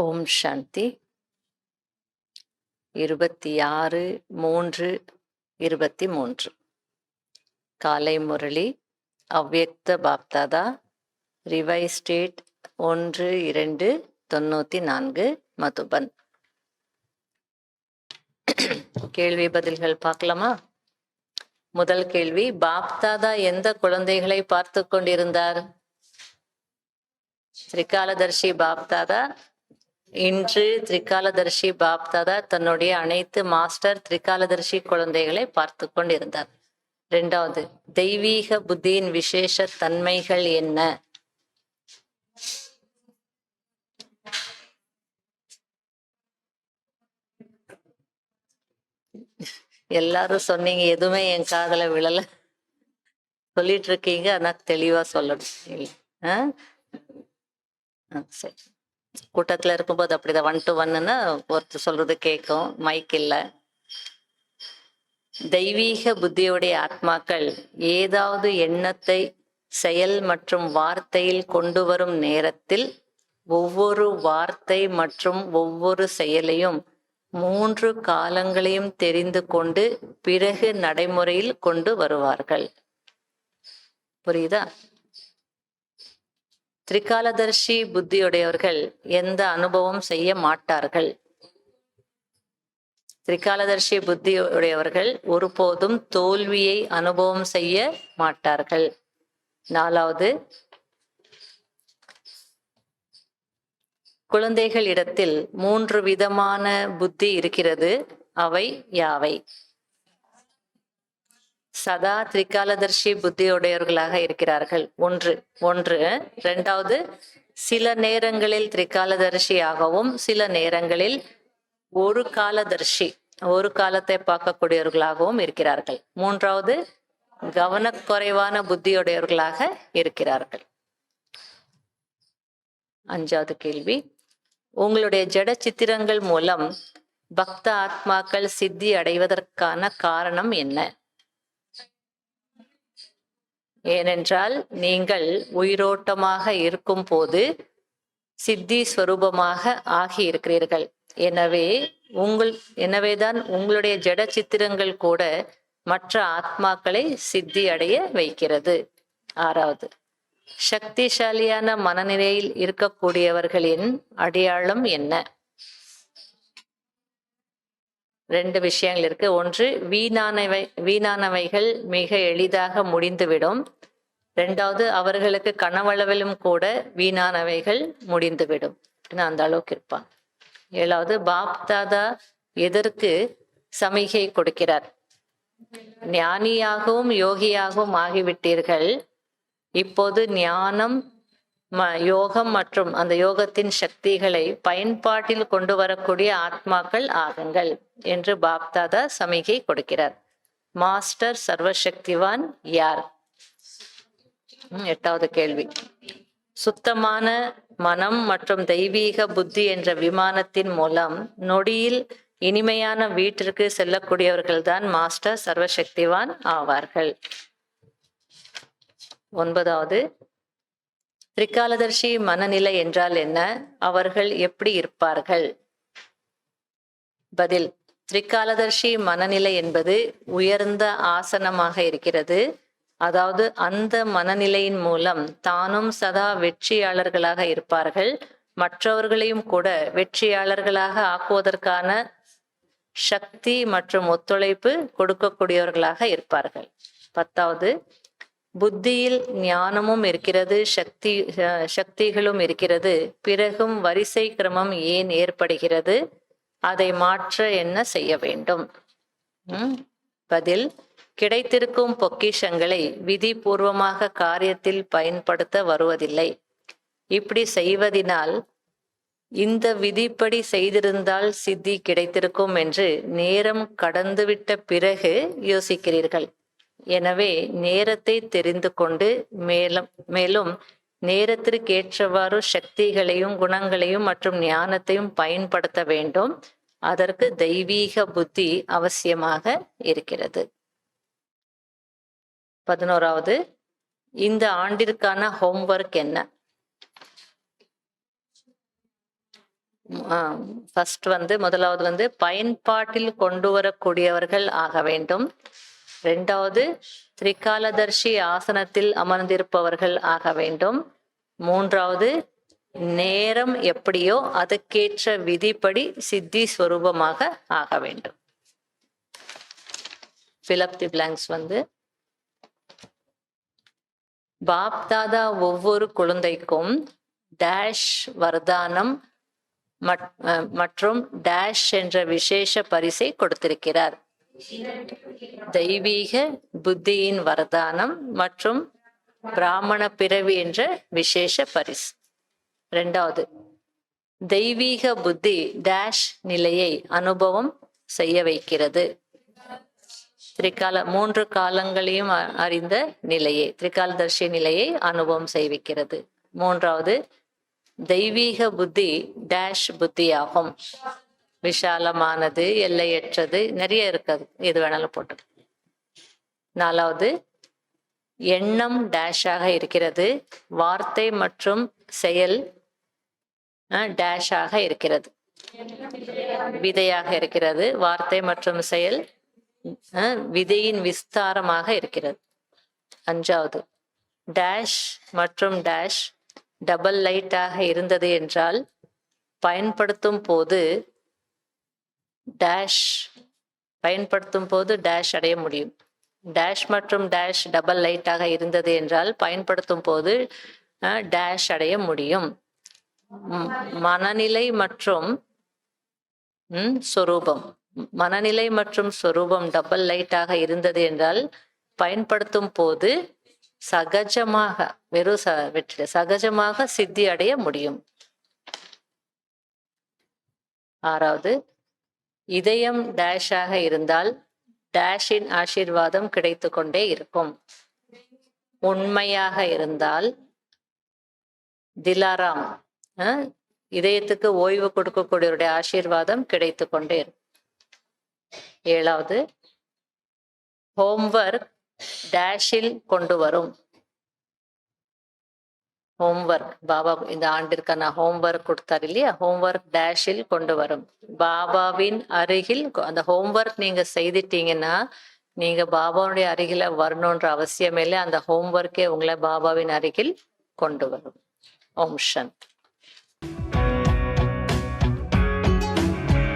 ஓம் சாந்தி. 26/3/23 காலை முரளி அவ்யக்த Bapdada revise state 1-2-94 Madhuban. கேள்வி பதில்கள் பார்க்கலாமா? முதல் கேள்வி, பாப்தாதா எந்த குழந்தைகளை பார்த்து கொண்டிருந்தார்? திரிகாலதர்ஷி பாப்தாதா. இன்று திரிகாலதர்ஷி பாப்தாதா தன்னுடைய அனைத்து மாஸ்டர் திரிகாலதர்ஷி குழந்தைகளை பார்த்து கொண்டிருந்தார். இரண்டாவது, தெய்வீக புத்தியின் விசேஷ தன்மைகள் என்ன? எல்லாரும் சொன்னீங்க, எதுவுமே என் காதல விழல. சொல்லிட்டு இருக்கீங்க, ஆனா தெளிவா சொல்லணும். சரி, கூட்டத்துல இருக்கும்போது அப்படிதான் 1 to 1ன்னா ஒருத்தர் சொல்றது கேட்கும், மைக் இல்ல. தெய்வீக புத்தியுடைய ஆத்மாக்கள் ஏதாவது எண்ணத்தை செயல் மற்றும் வார்த்தையில் கொண்டு வரும் நேரத்தில் ஒவ்வொரு வார்த்தை மற்றும் ஒவ்வொரு செயலையும் 3 காலங்களையும் தெரிந்து கொண்டு பிறகு நடைமுறையில் கொண்டு வருவார்கள். புரியுதா? திரிகாலதர்ஷி புத்தியுடையவர்கள் எந்த அனுபவம் செய்ய மாட்டார்கள். திரிகாலதர்ஷி புத்தியுடையவர்கள் ஒருபோதும் தோல்வியை அனுபவம் செய்ய மாட்டார்கள். 4வது, குழந்தைகளிடத்தில் 3 விதமான புத்தி இருக்கிறது. அவை யாவை? சதா திரிகாலதர்ஷி புத்தியுடையவர்களாக இருக்கிறார்கள். ஒன்று. இரண்டாவது, சில நேரங்களில் திரிகாலதர்ஷியாகவும் சில நேரங்களில் ஒரு காலதர்ஷி, ஒரு காலத்தை பார்க்கக்கூடியவர்களாகவும் இருக்கிறார்கள். மூன்றாவது, கவனக்குறைவான புத்தியுடையவர்களாக இருக்கிறார்கள். 5வது கேள்வி, உங்களுடைய ஜட சித்திரங்கள் மூலம் பக்த ஆத்மாக்கள் சித்தி அடைவதற்கான காரணம் என்ன? ஏனென்றால் நீங்கள் உயிரோட்டமாக இருக்கும் போது சித்தி ஸ்வரூபமாக ஆகி இருக்கிறீர்கள். எனவேதான் உங்களுடைய ஜட சித்திரங்கள் கூட மற்ற ஆத்மாக்களை சித்தி அடைய வைக்கிறது. 6வது, சக்திசாலியான மனநிலையில் இருக்கக்கூடியவர்களின் அடையாளம் என்ன? 2 விஷயங்கள் இருக்கு. ஒன்று, வீணானவைகள் மிக எளிதாக முடிந்துவிடும். 2வது, அவர்களுக்கு கனவளவிலும் கூட வீணானவைகள் முடிந்துவிடும். அந்த அளவுக்கு இருப்பான். 7வது, பாப்தாதா எதற்கு சமிகை கொடுக்கிறார்? ஞானியாகவும் யோகியாகவும் ஆகிவிட்டீர்கள். இப்போது ஞானம், யோகம் மற்றும் அந்த யோகத்தின் சக்திகளை பயன்பாட்டில் கொண்டு வரக்கூடிய ஆத்மாக்கள் ஆகுங்கள் என்று பாப்தாதா சமிகை கொடுக்கிறார். மாஸ்டர் சர்வசக்திவான் யார்? 8வது கேள்வி, சுத்தமான மனம் மற்றும் தெய்வீக புத்தி என்ற விமானத்தின் மூலம் நொடியில் இனிமையான வீட்டிற்கு செல்லக்கூடியவர்கள் தான் மாஸ்டர் சர்வசக்திவான் ஆவார்கள். 9வது, திரிகாலதர்ஷி மனநிலை என்றால் என்ன? அவர்கள் எப்படி இருப்பார்கள்? பதில், திரிகாலதர்ஷி மனநிலை என்பது உயர்ந்த ஆசனமாக இருக்கிறது. அதாவது அந்த மனநிலையின் மூலம் தானும் சதா வெற்றியாளர்களாக இருப்பார்கள். மற்றவர்களையும் கூட வெற்றியாளர்களாக ஆக்குவதற்கான சக்தி மற்றும் ஒத்துழைப்பு கொடுக்கக்கூடியவர்களாக இருப்பார்கள். 10வது, புத்தியில் ஞானமும் இருக்கிறது, சக்திகளும் இருக்கிறது. பிறகும் வரிசை கிரமம் ஏன் ஏற்படுகிறது? அதை மாற்ற என்ன செய்ய வேண்டும்? பதில், கிடைத்திருக்கும் பொக்கிஷங்களை விதிபூர்வமாக காரியத்தில் பயன்படுத்த வருவதில்லை. இப்படி செய்வதினால் இந்த விதிப்படி செய்திருந்தால் சித்தி கிடைத்திருக்கும் என்று நேரம் கடந்துவிட்ட பிறகு யோசிக்கிறீர்கள். எனவே நேரத்தை தெரிந்து கொண்டு மேலும் நேரத்திற்கேற்றவாறு சக்திகளையும் குணங்களையும் மற்றும் ஞானத்தையும் பயன்படுத்த வேண்டும். அதற்கு தெய்வீக புத்தி அவசியமாக இருக்கிறது. 11வது, இந்த ஆண்டிற்கான ஹோம்வொர்க் என்ன? ஃபர்ஸ்ட் முதலாவது பயன்பாட்டில் கொண்டு வரக்கூடியவர்கள் ஆக வேண்டும். ரெண்டாவது திரிகாலதர்ஷி ஆசனத்தில் அமர்ந்திருப்பவர்கள் ஆக வேண்டும். மூன்றாவது நேரம் எப்படியோ அதுக்கேற்ற விதிப்படி சித்தி ஸ்வரூபமாக ஆக வேண்டும். fill up the blanks Bapdada ஒவ்வொரு குழந்தைக்கும் டேஷ் வரதானம் மற்றும் டேஷ் என்ற விசேஷ பரிசை கொடுத்திருக்கிறார். தெய்வீக புத்தியின் வரதானம் மற்றும் பிராமண பிறவி என்ற விசேஷ பரிசு. ரெண்டாவது, தெய்வீக புத்தி டேஷ் நிலையை அனுபவம் செய்ய வைக்கிறது. மூன்று காலங்களையும் அறிந்த நிலையை, திரிகாலதர்ஷி நிலையை அனுபவம் செய்விக்கிறது. மூன்றாவது, தெய்வீக புத்தி டேஷ் புத்தி ஆகும். விஷாலமானது, எல்லையற்றது, நிறைய இருக்காது, எது வேணாலும் போட்டு. நாலாவது, எண்ணம் டேஷாக இருக்கிறது. வார்த்தை மற்றும் செயல் டேஷாக இருக்கிறது, விதையாக இருக்கிறது. வார்த்தை மற்றும் செயல் விதையின் விஸ்தாரமாக இருக்கிறது. அஞ்சாவது, டேஷ் மற்றும் டேஷ் டபுள் லைட்டாக இருந்தது என்றால் பயன்படுத்தும் போது டேஷ் அடைய முடியும். டேஷ் மற்றும் டேஷ் டபுள் லைட்டாக இருந்தது என்றால் பயன்படுத்தும் போது டேஷ் அடைய முடியும். மனநிலை மற்றும் சொரூபம், மனநிலை மற்றும் சொரூபம் டபுள் லைட்டாக இருந்தது என்றால் பயன்படுத்தும் போது சகஜமாக, சகஜமாக சித்தி அடைய முடியும். ஆறாவது, இதயம் டேஷாக இருந்தால் டேஷின் ஆசீர்வாதம் கிடைத்து கொண்டே இருக்கும். உண்மையாக இருந்தால் திலாராம், இதயத்துக்கு ஓய்வு கொடுக்கக்கூடியவருடைய ஆசீர்வாதம் கிடைத்து கொண்டே இருக்கும். ஏழாவது, ஹோம்வொர்க் டேஷில் கொண்டு வரும். ஹோம்வொர்க், பாபா இந்த ஆண்டிற்கான ஹோம்வொர்க் கொடுத்தார் இல்லையா, ஹோம்வொர்க் டேஷில் கொண்டு வரும். பாபாவின் அருகில் அந்த ஹோம்வொர்க் நீங்க செய்துட்டீங்கன்னா நீங்க பாபாவுடைய அருகில வரணுன்ற அவசியம் இல்லை. அந்த ஹோம்வொர்க்கே உங்களை பாபாவின் அருகில் கொண்டு வரும். ஓம் சாந்தி.